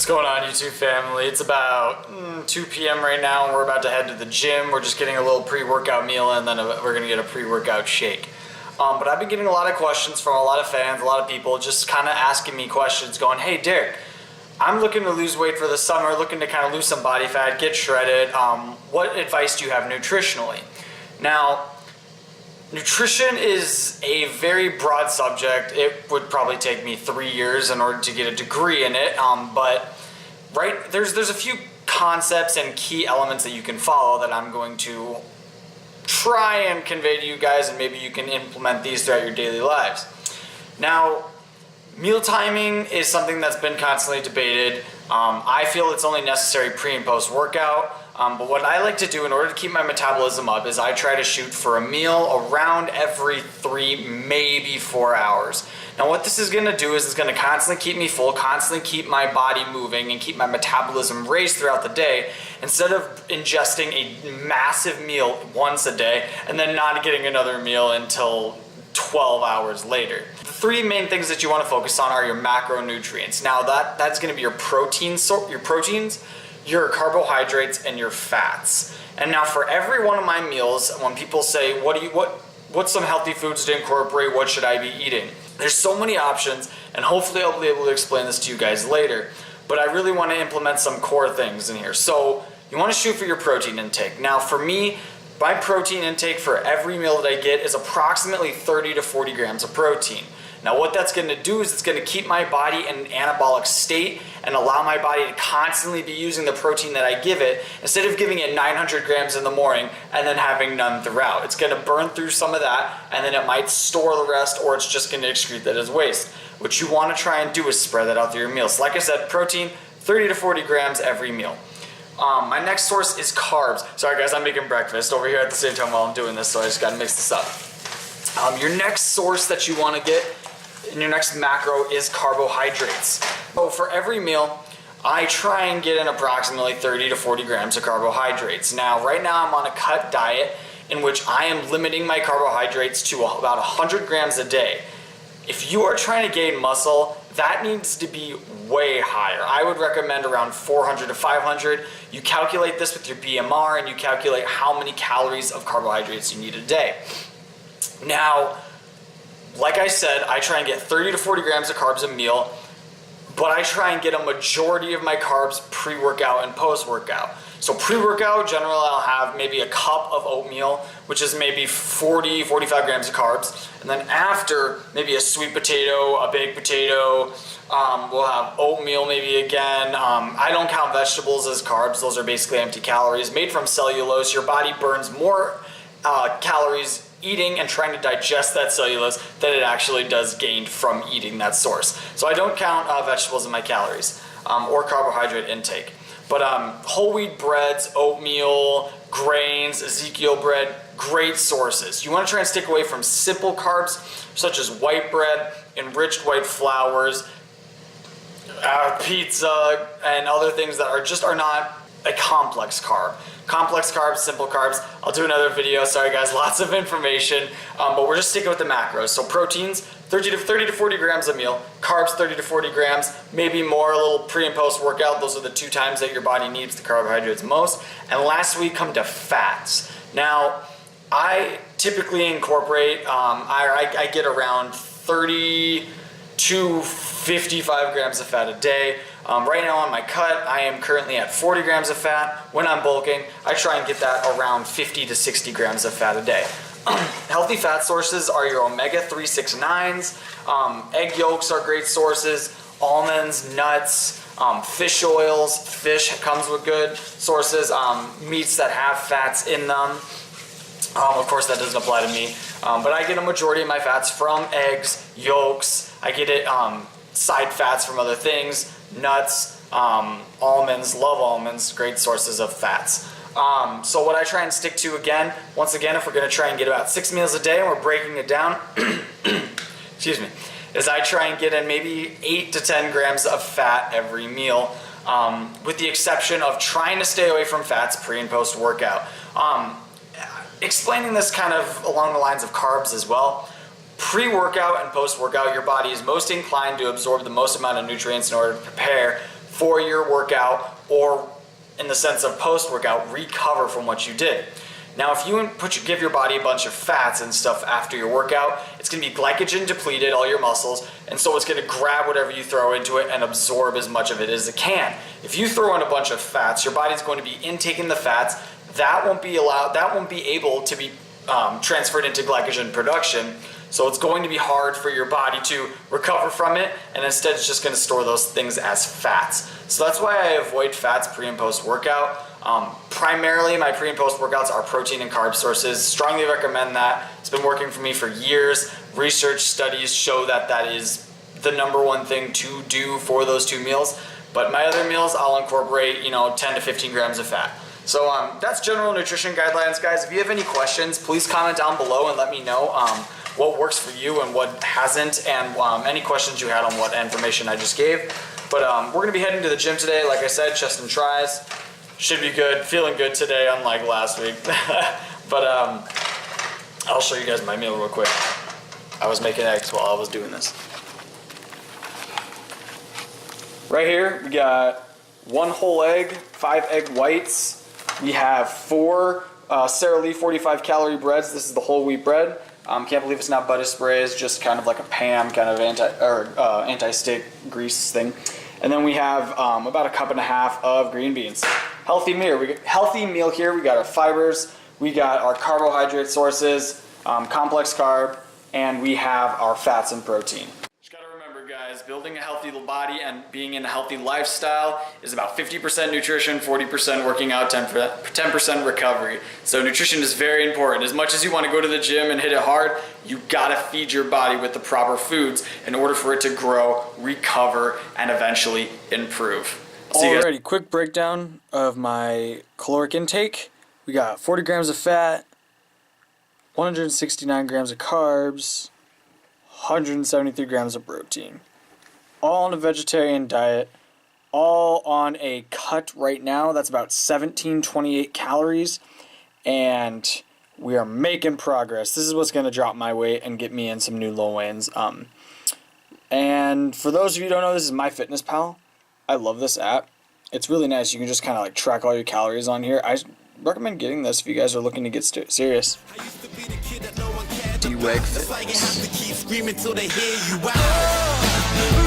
What's going on, YouTube family? It's about 2 p.m. right now and we're about to head to the gym. We're just getting a little pre-workout meal and then we're gonna get a pre-workout shake. But I've been getting a lot of questions from a lot of fans, a lot of people just kind of asking me questions going, hey Derek, I'm looking to lose weight for the summer, looking to kind of lose some body fat, get shredded. What advice do you have nutritionally? Now, nutrition is a very broad subject. It would probably take me 3 years in order to get a degree in it, but there's a few concepts and key elements that you can follow that I'm going to try and convey to you guys, and maybe you can implement these throughout your daily lives. Now, meal timing is something that's been constantly debated. I feel it's only necessary pre and post workout. But what I like to do in order to keep my metabolism up is I try to shoot for a meal around every 3, maybe 4 hours. Now what this is going to do is it's going to constantly keep me full, constantly keep my body moving and keep my metabolism raised throughout the day, instead of ingesting a massive meal once a day and then not getting another meal until 12 hours later. The 3 main things that you want to focus on are your macronutrients. Now that's going to be your proteins, your carbohydrates, and your fats. And now for every one of my meals, when people say, what's some healthy foods to incorporate, what should I be eating? There's so many options, and hopefully I'll be able to explain this to you guys later, but I really want to implement some core things in here. So you want to shoot for your protein intake. Now for me, my protein intake for every meal that I get is approximately 30 to 40 grams of protein. Now what that's going to do is it's going to keep my body in an anabolic state and allow my body to constantly be using the protein that I give it, instead of giving it 900 grams in the morning and then having none throughout. It's going to burn through some of that and then it might store the rest, or it's just going to excrete that as waste. What you want to try and do is spread that out through your meals. Like I said, protein, 30 to 40 grams every meal. My next source is carbs. Sorry guys, I'm making breakfast over here at the same time while I'm doing this, so I just got to mix this up. Your next source that you want to get in your next macro is carbohydrates. So for every meal, I try and get in approximately 30 to 40 grams of carbohydrates. Now, right now I'm on a cut diet in which I am limiting my carbohydrates to about 100 grams a day. If you are trying to gain muscle, that needs to be way higher. I would recommend around 400 to 500. You calculate this with your BMR and you calculate how many calories of carbohydrates you need a day. Now, like I said, I try and get 30 to 40 grams of carbs a meal, but I try and get a majority of my carbs pre-workout and post-workout. So pre-workout, generally I'll have maybe a cup of oatmeal, which is maybe 40, 45 grams of carbs. And then after, maybe a sweet potato, a baked potato, we'll have oatmeal maybe again. I don't count vegetables as carbs. Those are basically empty calories made from cellulose. Your body burns more calories eating and trying to digest that cellulose than it actually does gained from eating that source. So I don't count vegetables in my calories or carbohydrate intake. But whole wheat breads, oatmeal, grains, Ezekiel bread, great sources. You want to try and stick away from simple carbs such as white bread, enriched white flours, pizza, and other things that are not a complex carb. Complex carbs, simple carbs. I'll do another video. Sorry guys, lots of information, but we're just sticking with the macros. So proteins, 30 to 40 grams a meal. Carbs, 30 to 40 grams, maybe more, a little pre and post workout. Those are the 2 times that your body needs the carbohydrates most. And last we come to fats. Now, I typically incorporate, I get around 30 to 55 grams of fat a day. Right now on my cut, I am currently at 40 grams of fat. When I'm bulking, I try and get that around 50 to 60 grams of fat a day. Healthy fat sources are your omega-3, 6, 9s. Egg yolks are great sources. Almonds, nuts, fish oils. Fish comes with good sources. Meats that have fats in them. Of course, that doesn't apply to me. But I get a majority of my fats from eggs, yolks. I get it side fats from other things. Nuts, almonds, love almonds, great sources of fats. So what I try and stick to once again, if we're going to try and get about 6 meals a day and we're breaking it down, excuse me, is I try and get in maybe 8 to 10 grams of fat every meal, with the exception of trying to stay away from fats pre and post workout. Explaining this kind of along the lines of carbs as well. Pre-workout and post-workout, your body is most inclined to absorb the most amount of nutrients in order to prepare for your workout, or in the sense of post-workout, recover from what you did. Now, if you give your body a bunch of fats and stuff after your workout, it's going to be glycogen depleted, all your muscles, and so it's going to grab whatever you throw into it and absorb as much of it as it can. If you throw in a bunch of fats, your body's going to be intaking the fats. That won't be able to be transferred into glycogen production. So it's going to be hard for your body to recover from it, and instead it's just going to store those things as fats. So that's why I avoid fats pre and post workout. Primarily my pre and post workouts are protein and carb sources. Strongly recommend that. It's been working for me for years. Research studies show that that is the number one thing to do for those 2 meals. But my other meals, I'll incorporate 10 to 15 grams of fat. So that's general nutrition guidelines, guys. If you have any questions, please comment down below and let me know what works for you and what hasn't, and any questions you had on what information I just gave. But we're going to be heading to the gym today. Like I said, chest and tris. Should be good. Feeling good today, unlike last week. But I'll show you guys my meal real quick. I was making eggs while I was doing this. Right here, we got 1 whole egg, 5 egg whites. We have 4 Sara Lee 45 calorie breads. This is the whole wheat bread. Can't believe it's not butter spray. It's just kind of like a Pam kind of anti-stick grease thing. And then we have about 1.5 cups of green beans. Healthy meal here. We got our fibers, we got our carbohydrate sources, complex carb, and we have our fats and protein. Just gotta remember, guys, building a healthy body and being in a healthy lifestyle is about 50% nutrition, 40% working out, 10% recovery. So nutrition is very important. As much as you want to go to the gym and hit it hard, you gotta feed your body with the proper foods in order for it to grow, recover, and eventually improve. Alrighty, quick breakdown of my caloric intake. We got 40 grams of fat, 169 grams of carbs, 173 grams of protein. All on a vegetarian diet, all on a cut right now. That's about 1728 calories, and we are making progress. This is what's going to drop my weight and get me in some new low ends. And for those of you who don't know, this is MyFitnessPal. I love this app. It's really nice. You can just kind of like track all your calories on here. I recommend getting this if you guys are looking to get serious. Derek Weglarz.